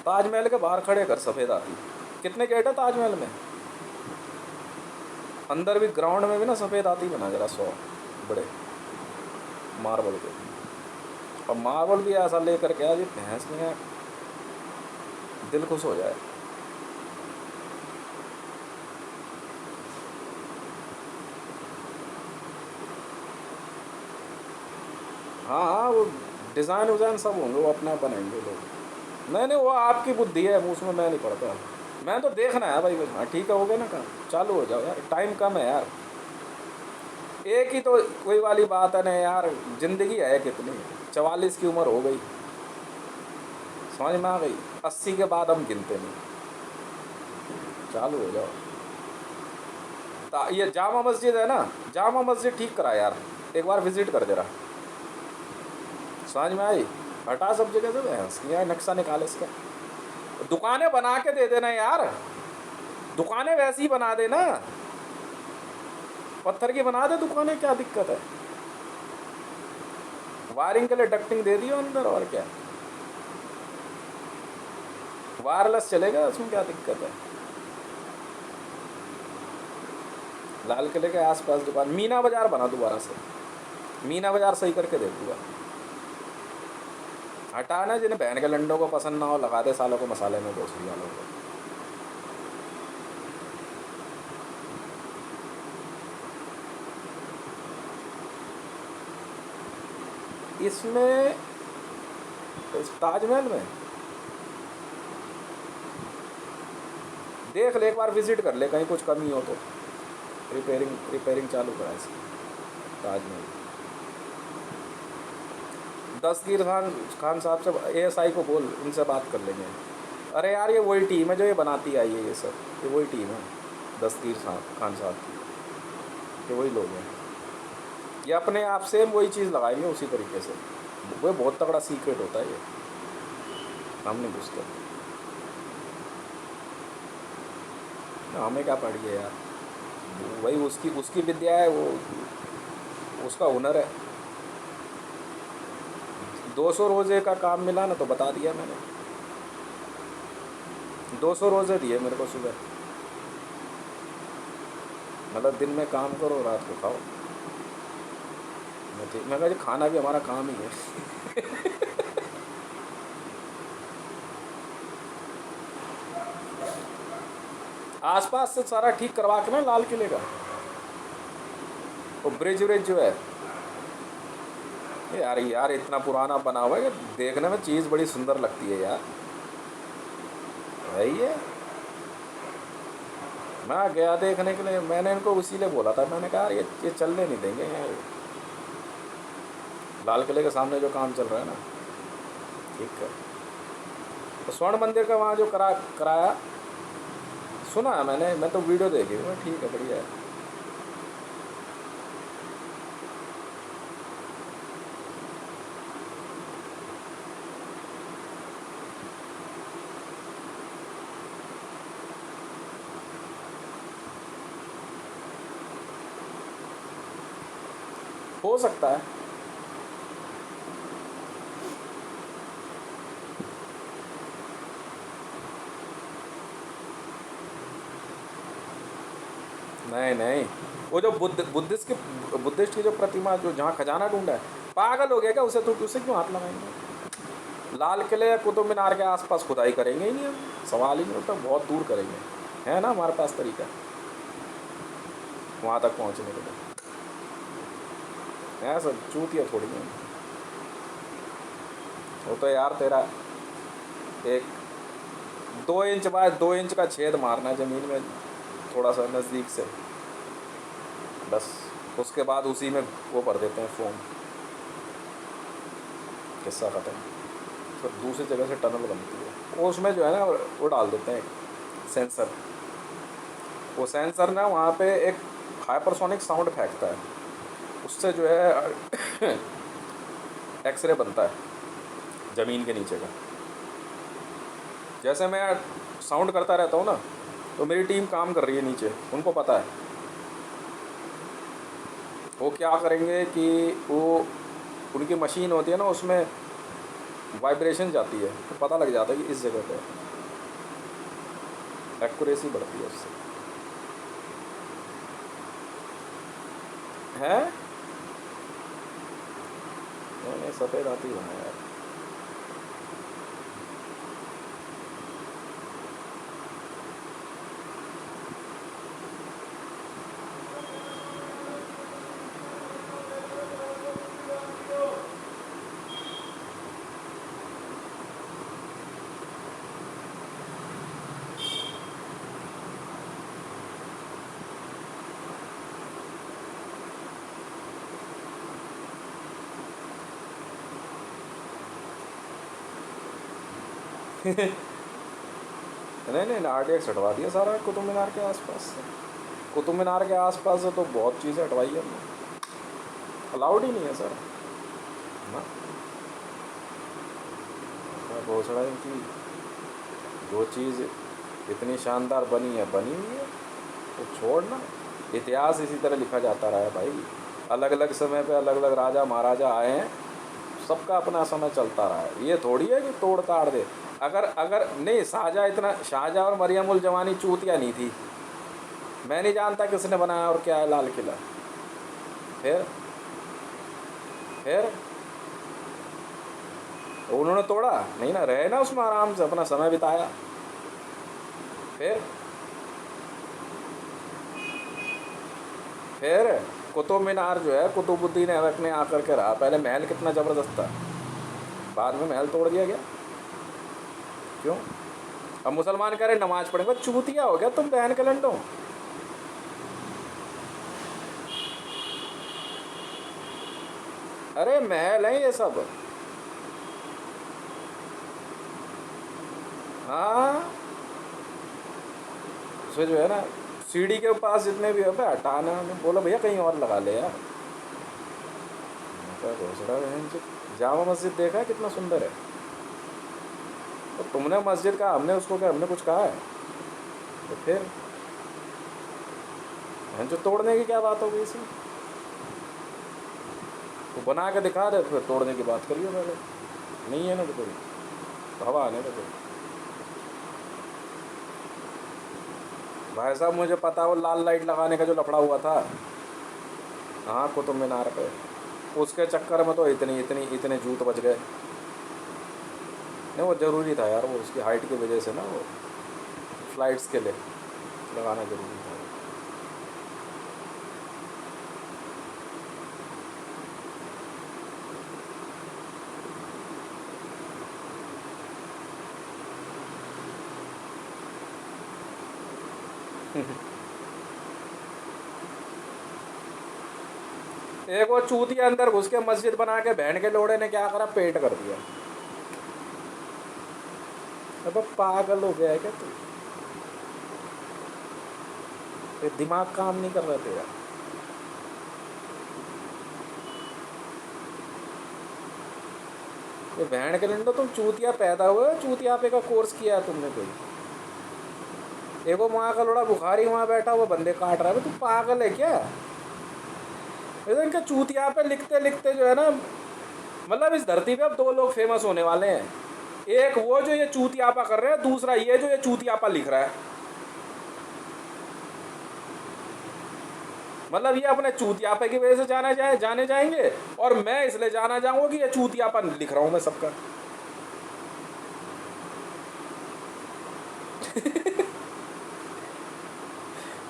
ताजमहल के बाहर खड़े कर सफ़ेद हाथी, कितने गेट है ताजमहल में? अंदर भी ग्राउंड में भी ना सफ़ेद हाथी बना जरा 100 बड़े मार्बल के। और मार्बल भी ऐसा लेकर के आज भैंस में दिल खुश हो जाए। हाँ हाँ, वो डिज़ाइन विज़ाइन सब होंगे, वो अपने बनाएंगे लोग। नहीं नहीं, वो आपकी बुद्धि है, उसमें मैं नहीं पढ़ता। मैं तो देखना है भाई। हाँ ठीक है, हो गया ना काम, चालू हो जाओ यार, टाइम कम है यार। एक ही तो कोई वाली बात है ना यार, ज़िंदगी है कितनी, 44 की उम्र हो गई, समझ में आ गई। 80 के बाद हम गिनते नहीं। चालू हो जाओ। ये जामा मस्जिद है ना, जामा मस्जिद ठीक करा यार, एक बार विज़िट कर जरा, समझ में आई। हटा सब जगह से भैंस यार, नक्शा निकाले इसका। दुकानें बना के दे देना यार, दुकानें वैसी ही बना देना, पत्थर की बना दे दुकानें, क्या दिक्कत है? वायरिंग के लिए डक्टिंग दे दियो अंदर, और क्या, वायरलेस चलेगा उसमें, क्या दिक्कत है? लाल किले के आसपास दुकान, मीना बाज़ार बना दोबारा से, मीना बाज़ार सही करके दे दूँगा। हटाना, जिन्हें बहन के लंडों को पसंद ना हो, लगा दे सालों को मसाले में भोसड़ी वालों को। इसमें, इस ताजमहल में देख ले, एक बार विज़िट कर ले, कहीं कुछ कमी हो तो। रिपेयरिंग चालू करा इसकी ताजमहल। दस्तगीर खान साहब से, ASI को बोल, उनसे बात कर लेंगे। अरे यार, ये वही टीम है जो ये बनाती आई है, ये सब, ये वही टीम है दस्तगीर खान साहब की, ये वही लोग हैं। ये अपने आप से वही चीज़ लगाएंगे उसी तरीके से। वो बहुत तगड़ा सीक्रेट होता है ये, हम नहीं पूछते। हमें क्या पड़ी है यार, वही उसकी उसकी विद्या है, वो उसका हुनर है। 200 रोज़े का काम मिला ना, तो बता दिया मैंने, 200 रोज़े दिए मेरे को सुबह। मतलब दिन में काम करो, रात को खाओ। मैं कहा खाना भी हमारा काम ही है। आसपास से सारा ठीक करवा के ना लाल किले का, वो ब्रिज व्रिज जो है यार, यार इतना पुराना बना हुआ है कि देखने में चीज़ बड़ी सुंदर लगती है यार। है, मैं गया देखने के लिए, मैंने इनको उसी लिए बोला था, मैंने कहा ये चलने नहीं देंगे यार, लाल किले के सामने जो काम चल रहा है ना। ठीक है, तो स्वर्ण मंदिर का वहाँ जो कराया, सुना है मैंने, मैं तो वीडियो देखी, ठीक है, बढ़िया है। हो सकता है, नहीं नहीं, वो जो बुद्धिस्ट की जो प्रतिमा जो जहाँ खजाना ढूंढा है, पागल हो गया क्या? उसे तो उसे क्यों हाथ लगाएंगे? लाल किले या कुतुब मीनार के आसपास खुदाई करेंगे ही नहीं हम, सवाल ही नहीं उठता, बहुत दूर करेंगे। है ना हमारे पास तरीका वहाँ तक पहुँचने के लिए। है सब चूतिया थोड़ी है। वो तो यार तेरा एक 2 इंच बाद 2 इंच का छेद मारना है ज़मीन में, थोड़ा सा नज़दीक से, बस उसके बाद उसी में वो भर देते हैं फोम, किस्सा ख़त्म। फिर दूसरी जगह से टनल बनती है, वो उसमें जो है ना वो डाल देते हैं सेंसर। वो सेंसर ना वहाँ पे एक हाइपरसोनिक साउंड फेंकता है, उससे जो है एक्सरे बनता है ज़मीन के नीचे का। जैसे मैं साउंड करता रहता हूँ ना, तो मेरी टीम काम कर रही है नीचे, उनको पता है। वो क्या करेंगे कि वो उनकी मशीन होती है ना, उसमें वाइब्रेशन जाती है, तो पता लग जाता है कि इस जगह पे, एक्यूरेसी बढ़ती है उससे। है नहीं, सफ़ेद हाथी बना यार। नहीं नहीं, RDX हटवा दिया सारा कुतुब मीनार के आसपास से। कुतुब मीनार के आसपास से तो बहुत चीज़ें हटवाई है हमने, अलाउड ही नहीं है सर ना। घोषणा की जो चीज़ इतनी शानदार बनी है बनी हुई है, तो छोड़ना। इतिहास इसी तरह लिखा जाता रहा है भाई, अलग अलग समय पे अलग अलग राजा महाराजा आए हैं, सबका अपना समय चलता रहा है। ये थोड़ी है कि तोड़ ताड़ दे। अगर अगर नहीं, शाहजहाँ और मरियम उल जमानी चूतिया नहीं थी, मैं नहीं जानता किसने बनाया और क्या है लाल किला। फिर उन्होंने तोड़ा नहीं ना, रहे ना उसमें आराम से अपना समय बिताया। फिर कुतुब मीनार जो है कुतुबुद्दीन ऐबक ने आकर के रहा। पहले महल कितना ज़बरदस्त था, बाद में महल तोड़ दिया गया। क्यों? अब मुसलमान कह रहे नमाज पढ़ेंगे, चूतिया हो गया तुम बहन के लंडो। अरे महल है ये सब। हाँ, उसमें जो है ना सीढ़ी के पास जितने भी है हटाना, बोलो भैया कहीं और लगा ले यार। घोसड़ा बहन से जामा मस्जिद देखा है कितना सुंदर है। तो तुमने मस्जिद कहा, हमने उसको क्या, हमने कुछ कहा है? तो फिर जो तोड़ने की क्या बात हो गई इसमें? तो बना के दिखा दे, फिर तोड़ने की बात करिए पहले। नहीं है ना तो कोई हवा आने तो कोई। भाई साहब मुझे पता, वो लाल लाइट लगाने का जो लफड़ा हुआ था, हाँ कुतुब मीनार पे, उसके चक्कर में तो इतने जूत बच गए। नहीं वो ज़रूरी था यार, वो उसकी हाइट की वजह से ना, वो फ्लाइट्स के लिए लगाना ज़रूरी था। एक वो चूतिया अंदर घुस के मस्जिद बना के बहन के लोड़े ने क्या करा, पेट कर दिया। अब पागल हो गया है क्या तू? ये दिमाग काम नहीं कर रहा तेरा। ये बहन के लंडो, तुम चूतिया पैदा हुए, चूतिया पे का कोर्स किया है तुमने कोई? एक वो वहाँ का लोड़ा बुखारी वहाँ बैठा हुआ बंदे काट रहा है, तू पागल है क्या? इनका चूतिया पे लिखते लिखते जो है ना, मतलब इस धरती पे अब 2 लोग फेमस होने वाले हैं। एक वो जो ये चूतियापा कर रहे हैं, दूसरा ये जो ये चूतियापा लिख रहा है। मतलब ये अपने चूतियापे की वजह से जाने जाएंगे, और मैं इसलिए जाना चाहूंगा कि ये चूतियापन लिख रहा हूं मैं सबका।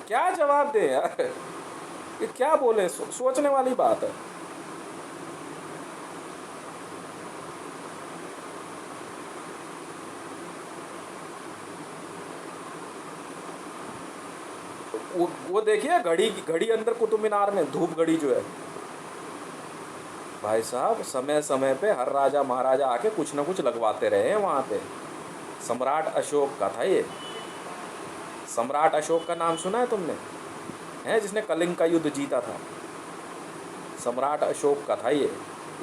क्या जवाब दे यार, ये क्या बोले, सोचने वाली बात है। वो देखिए घड़ी अंदर कुतुब मीनार में, धूप घड़ी जो है भाई साहब, समय समय पे हर राजा महाराजा आके कुछ ना कुछ लगवाते रहे हैं वहाँ पे। सम्राट अशोक का था ये। सम्राट अशोक का नाम सुना है तुमने? है जिसने कलिंग का युद्ध जीता था, सम्राट अशोक का था ये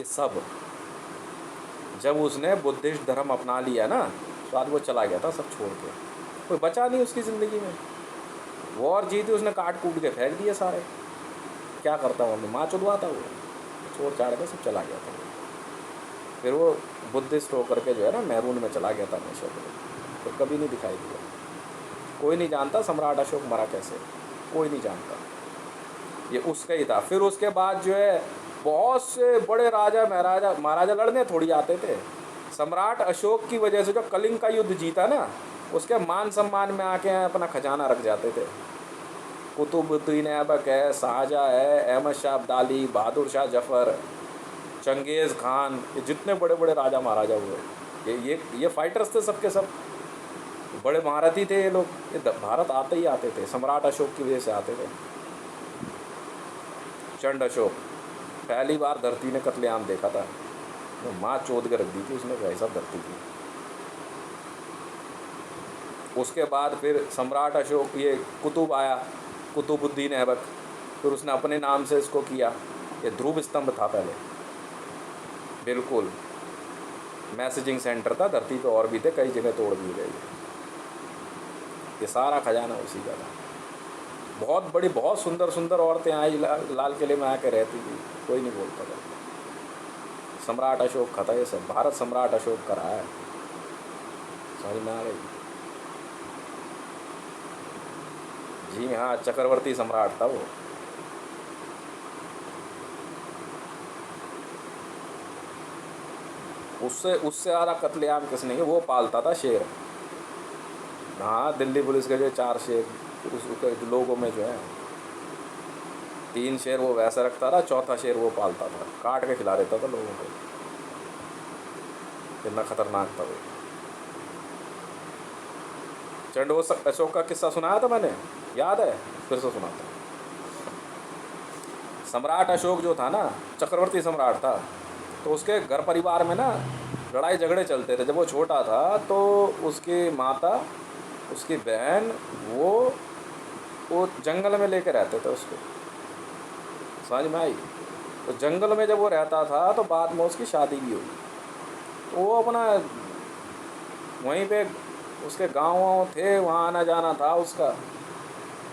सब। जब उसने बुद्धिस्ट धर्म अपना लिया ना, तो आज वो चला गया था सब छोड़ के, कोई बचा नहीं उसकी ज़िंदगी में। वॉर जीती उसने, काट कूट के फेंक दिए सारे। क्या करता वो, माँ चुदवा था वो, छोड़ छाड़ के सब चला गया था। फिर वो बुद्धिस्ट होकर के जो है ना मैरून में चला गया था हमेशा के लिए, तो कभी नहीं दिखाई दिया। कोई नहीं जानता सम्राट अशोक मरा कैसे, कोई नहीं जानता, ये उसका ही था। फिर उसके बाद जो है बहुत से बड़े राजा महाराजा लड़ने थोड़ी आते थे। सम्राट अशोक की वजह से जो कलिंग का युद्ध जीता ना, उसके मान सम्मान में आके अपना खजाना रख जाते थे। कुतुबुद्दीन ऐबक है, शाहजहाँ है, अहमद शाह अब्दाली, बहादुर शाह जफ़र, चंगेज़ खान, ये जितने बड़े बड़े राजा महाराजा हुए, ये फाइटर्स थे सबके सब, बड़े महारथी थे ये लोग। ये भारत आते ही आते थे, सम्राट अशोक की वजह से आते थे। चंड अशोक, पहली बार धरती ने कत्लेआम देखा था, तो माँ चोद के रख दी थी उसने भाई साहब धरती की। उसके बाद फिर सम्राट अशोक, ये कुतुब आया, कुतुबुद्दीन ऐबक, फिर उसने अपने नाम से इसको किया। ये ध्रुव स्तंभ था पहले, बिल्कुल मैसेजिंग सेंटर था धरती पे, और भी थे, कई जगह तोड़ दिए गए। ये सारा खजाना उसी का था। बहुत बड़ी, बहुत सुंदर सुंदर औरतें आई लाल किले में आके रहती थी, कोई नहीं बोलता था। सम्राट अशोक का था ये सब, भारत सम्राट अशोक का रहा है। समझ में आ गई? जी हाँ, चक्रवर्ती सम्राट था वो। उससे ज़्यादा कत्लेआम किसने किया, वो पालता था शेर। हाँ, दिल्ली पुलिस के जो 4 शेर उसके लोगों में जो है 3 शेर वो वैसा रखता था, चौथा शेर वो पालता था, काट के खिला देता था लोगों को। कितना खतरनाक था वो। चंड अशोक का किस्सा सुनाया था मैंने, याद है? फिर से सुनाता हूँ। सम्राट अशोक जो था ना, चक्रवर्ती सम्राट था, तो उसके घर परिवार में ना लड़ाई झगड़े चलते थे। जब वो छोटा था तो उसकी माता, उसकी बहन, वो जंगल में लेके रहते थे उसको। समझ में आई? तो जंगल में जब वो रहता था तो बाद में उसकी शादी भी हुई, तो वो अपना वहीं पे, उसके गाँव थे, वहाँ आना जाना था उसका,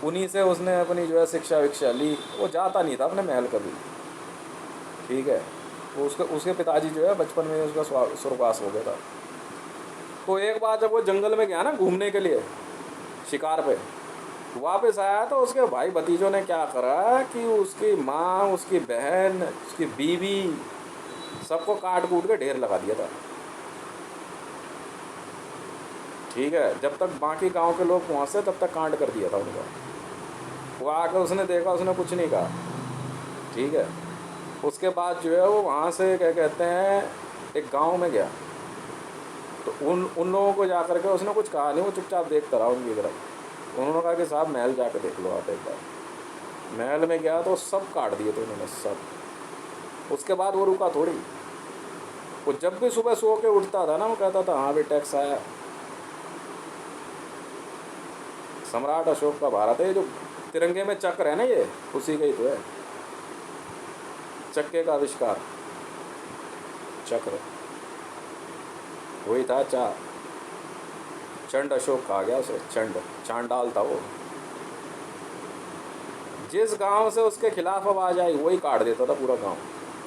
उन्हीं से उसने अपनी जो है शिक्षा विक्षा ली। वो जाता नहीं था अपने महल कभी, ठीक है। वो उसके पिताजी जो है बचपन में उसका स्वर्गवास हो गया था। तो एक बार जब वो जंगल में गया ना घूमने के लिए, शिकार पे, वापस आया तो उसके भाई भतीजों ने क्या करा कि उसकी माँ, उसकी बहन, उसकी बीवी, सबको काट कूट के ढेर लगा दिया था, ठीक है। जब तक बाकी गांव के लोग पहुँचते तब तक कांड कर दिया था उनका। वो आकर उसने देखा, उसने कुछ नहीं कहा, ठीक है। उसके बाद जो है वो वहाँ से क्या कहते हैं, एक गांव में गया, तो उन लोगों को जा कर के उसने कुछ कहा नहीं, वो चुपचाप देखता रहा उनकी तरफ। उन्होंने कहा कि साहब महल जाके देख लो आप एक बार। महल में गया तो सब काट दिए थे उन्होंने, सब। उसके बाद वो रुका थोड़ी, वो जब भी सुबह सो के उठता था ना, वो कहता था हाँ भी टैक्स आया। सम्राट अशोक का भारत है। जो तिरंगे में चक्र है ना, ये उसी का ही तो है, चक्के का आविष्कार, चक्र वही था। चंड अशोक कहा गया उसे, चंड, चांडाल था वो। जिस गांव से उसके खिलाफ आवाज आई वही काट देता था पूरा गांव,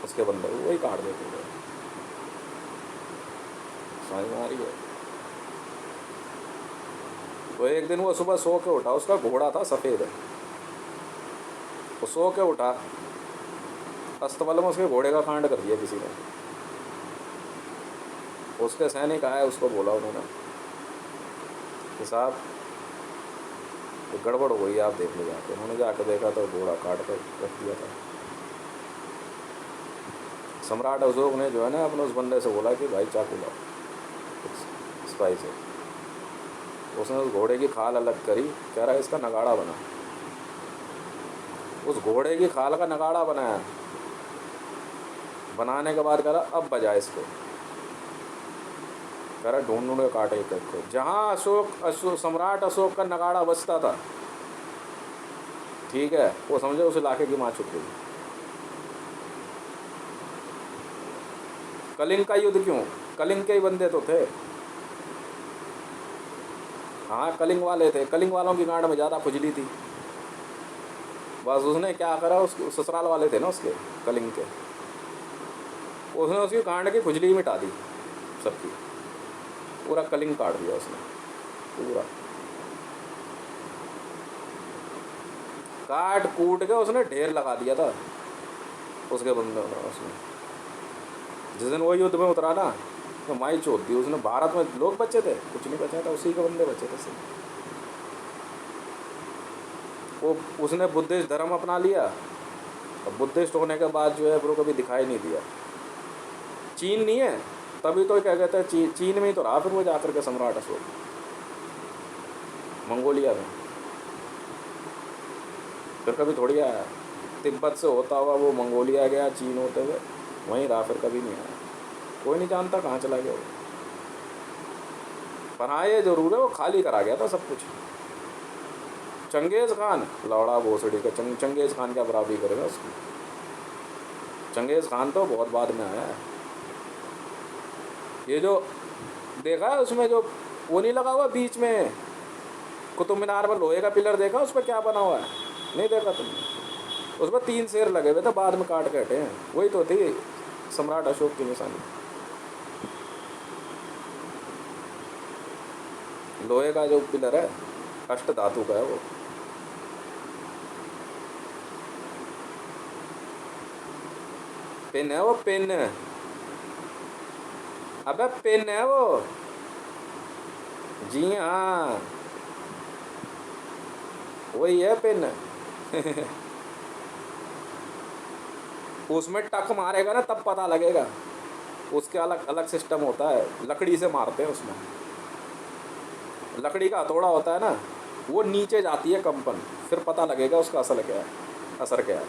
उसके बंदे वही काट देते थे। समझ में आ रही है? तो एक दिन वो सुबह सो के उठा, उसका घोड़ा था सफ़ेद, वो सो के उठा, अस्तबल में उसके घोड़े का कांड कर दिया किसी ने। उसके सैनिक आए, उसको बोला उन्होंने कि साहब ये गड़बड़ हो गई, आप देख ले जाके। उन्होंने जाके देखा तो घोड़ा काट कर रख दिया था। सम्राट अशोक ने जो है ना अपने उस बंदे से बोला कि भाई चाकू लाओ, स्पाई से। उसने उस घोड़े की खाल अलग करी, कह रहा है इसका नगाड़ा बना। उस घोड़े की खाल का नगाड़ा बनाया, बनाने के बाद कह रहा अब बजा इसको। कह रहा ढूंढ ढूंढ के काटे एक एक को। जहाँ सम्राट अशोक का नगाड़ा बजता था, ठीक है, वो समझे उस इलाके की माँ छुप गई। कलिंग का युद्ध क्यों? कलिंग के ही बंदे तो थे। हाँ, कलिंग वाले थे। कलिंग वालों की गांड में ज़्यादा खुजली थी। बस उसने क्या करा, उसके ससुराल वाले थे ना उसके, कलिंग के, उसने उसकी गांड की खुजली मिटा दी सबकी। पूरा कलिंग काट दिया उसने, पूरा काट कूट के उसने ढेर लगा दिया था उसके बंदों ने। उसने जिस दिन वो युद्ध में उतरा ना, तो माई चोट दी उसने। भारत में लोग बचे थे, कुछ नहीं बचा था, उसी के बंदे बचे थे सब। वो उसने बुद्धिस्ट धर्म अपना लिया। अब बुद्धिस्ट होने के बाद जो है वो कभी दिखाई नहीं दिया। चीन नहीं है तभी तो क्या कहते हैं, चीन में ही तो रहा फिर वो जाकर के सम्राट अशोक, मंगोलिया में। फिर कभी थोड़ी आया, तिब्बत से होता हुआ वो मंगोलिया गया, चीन होते हुए वहीं रहा, फिर कभी नहीं आया। कोई नहीं जानता कहाँ चला गया वो। पर हाँ ये जरूर है, वो खाली करा गया था सब कुछ। चंगेज़ खान लौड़ा भोसड़ी का, चंगेज़ खान क्या बराबरी करेगा उसकी? चंगेज़ खान तो बहुत बाद में आया है। ये जो देखा है उसमें जो वो नहीं लगा हुआ बीच में कुतुब मीनार पर लोहे का पिलर, देखा उस पर क्या बना हुआ है? नहीं देखा तुमने? उस पर 3 शेर लगे हुए थे, बाद में काट के हटे हैं। वही तो थी सम्राट अशोक की निशानी। लोहे का जो पिलर है, अष्ट धातु का है वो। पेन है वो, पेन। अबे पेन है वो, जी हाँ वही है पेन। उसमें टक मारेगा ना तब पता लगेगा। उसके अलग अलग सिस्टम होता है, लकड़ी से मारते हैं उसमें। लकड़ी का हथौड़ा होता है ना, वो नीचे जाती है कंपन, फिर पता लगेगा उसका असल क्या है, असर क्या है।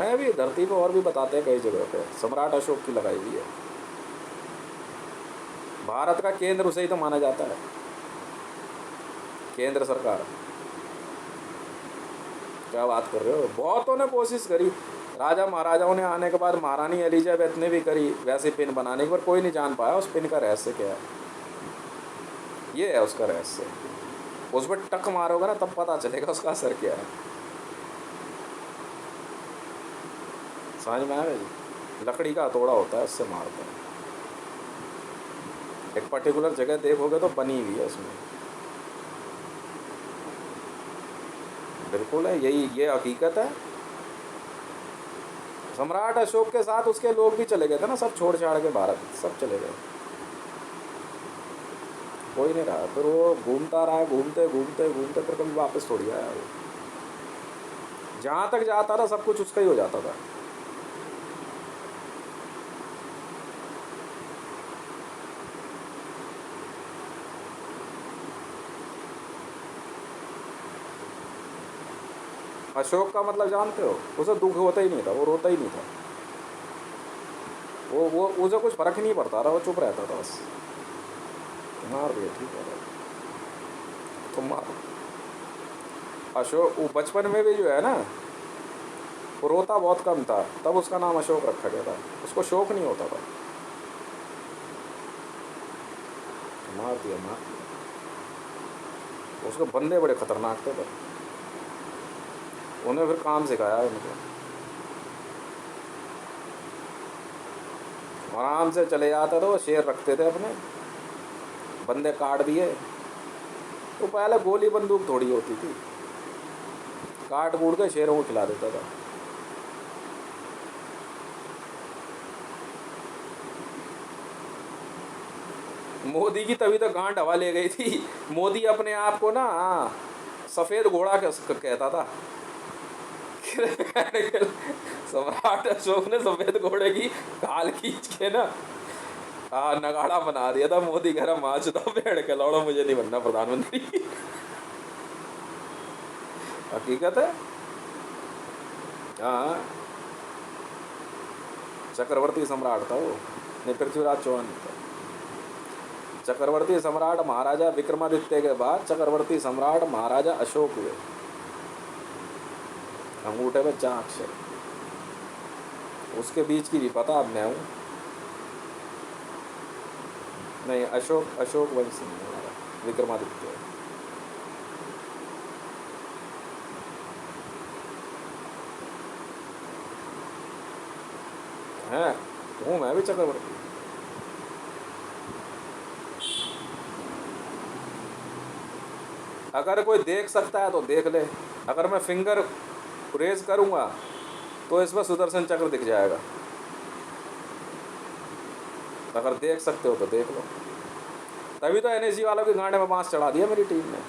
अभी धरती पे और भी बताते हैं कई जगह पे, सम्राट अशोक की लगाई हुई है। भारत का केंद्र उसे ही तो माना जाता है, केंद्र सरकार। क्या बात कर रहे हो? बहुतों ने कोशिश करी, राजा महाराजाओं ने आने के बाद, महारानी एलिजाबेथ ने भी करी वैसे पिन बनाने की, पर कोई नहीं जान पाया उस पिन का रहस्य क्या है। ये है उसका रहस्य। उस पर टक मारोगे ना तब पता चलेगा उसका असर क्या है। समझ में आया जी? लकड़ी का हथौड़ा होता है, उससे मारते हैं। एक पर्टिकुलर जगह देखोगे तो बनी हुई है उसमें। बिल्कुल है, यही ये हकीकत है। सम्राट अशोक के साथ उसके लोग भी चले गए थे ना, सब छोड़ छाड़ के भारत सब चले गए, कोई नहीं रहा। फिर वो घूमता रहा, घूमते घूमते घूमते फिर कभी वापस थोड़ी आया वो। जहाँ तक जाता था सब कुछ उसका ही हो जाता था। अशोक का मतलब जानते हो? उसे दुख होता ही नहीं था, वो रोता ही नहीं था। वो उसे कुछ फर्क ही नहीं पड़ता रहा, वो चुप रहता था बस। मार दिया, ठीक है तुम मारो। अशोक वो बचपन में भी जो है ना, वो रोता बहुत कम था, तब उसका नाम अशोक रखा गया था। उसको शौक नहीं होता था। मार दिया, मार दिया। उसके बंदे बड़े खतरनाक थे, पर उन्हें फिर काम सिखाया उनको। आराम से चले जाते थे, वो शेर रखते थे अपने, बंदे काट दिए। तो पहले गोली बंदूक थोड़ी होती थी, काट कूट के शेरों को खिला देता था। मोदी की तभी तो गांड हवा ले गई थी। मोदी अपने आप को ना सफ़ेद घोड़ा कहता था। सम्राट अशोक ने सफ़ेद घोड़े की खाल खींच के ना नगाड़ा बना दिया था। मोदी कह रहा माँ चुदा भेड़ के लौड़ो, मुझे नहीं बनना प्रधानमंत्री। हकीकत है। हाँ, चक्रवर्ती सम्राट था वो, नहीं पृथ्वीराज चौहान था। चक्रवर्ती सम्राट महाराजा विक्रमादित्य के बाद चक्रवर्ती सम्राट महाराजा अशोक हुए। अंगूठे पे 4 अक्षर, उसके बीच की भी पता अब मैं हूँ। नहीं, अशोक वंश नहीं हमारा, विक्रमादित्य। हैं, हूँ मैं भी चक्रवर्ती। अगर कोई देख सकता है तो देख ले। अगर मैं फिंगर रेज करूँगा तो इसमें सुदर्शन चक्र दिख जाएगा। अगर देख सकते हो तो देख लो। तभी तो एनएसजी वालों के गांडे में बांस चढ़ा दिया मेरी टीम ने।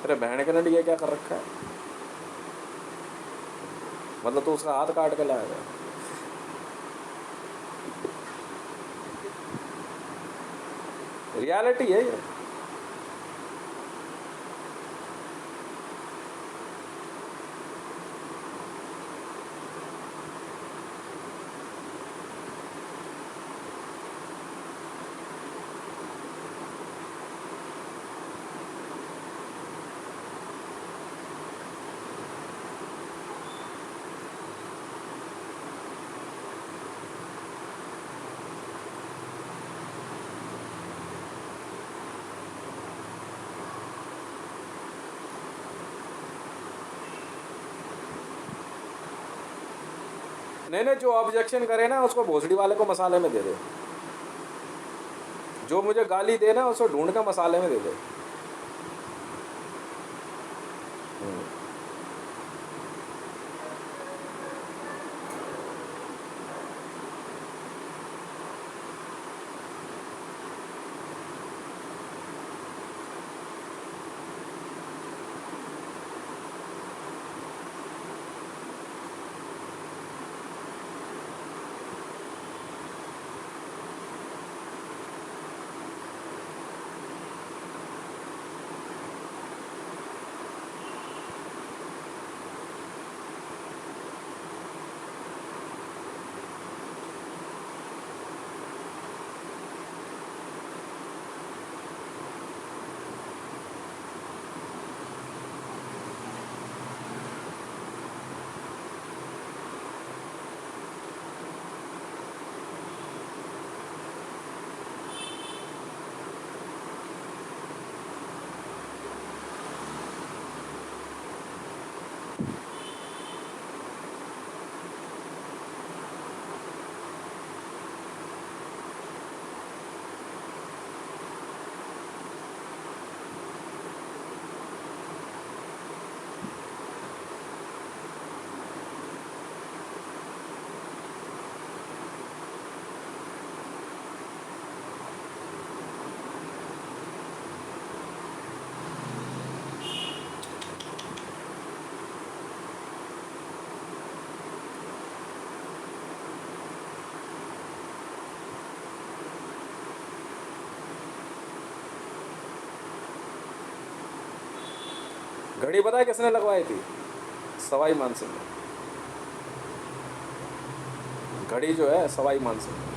अरे बहन के नंडी, ये क्या कर रखा है? मतलब तो उसका हाथ काट के लाया गया। रियलिटी है ये। नहीं, जो ऑब्जेक्शन करे ना उसको भोसड़ी वाले को मसाले में दे दे। जो मुझे गाली दे ना उसको ढूंढ कर मसाले में दे दे। घड़ी पता है किसने लगवाई थी? सवाई मानसिंह ने। घड़ी जो है सवाई मानसिंह।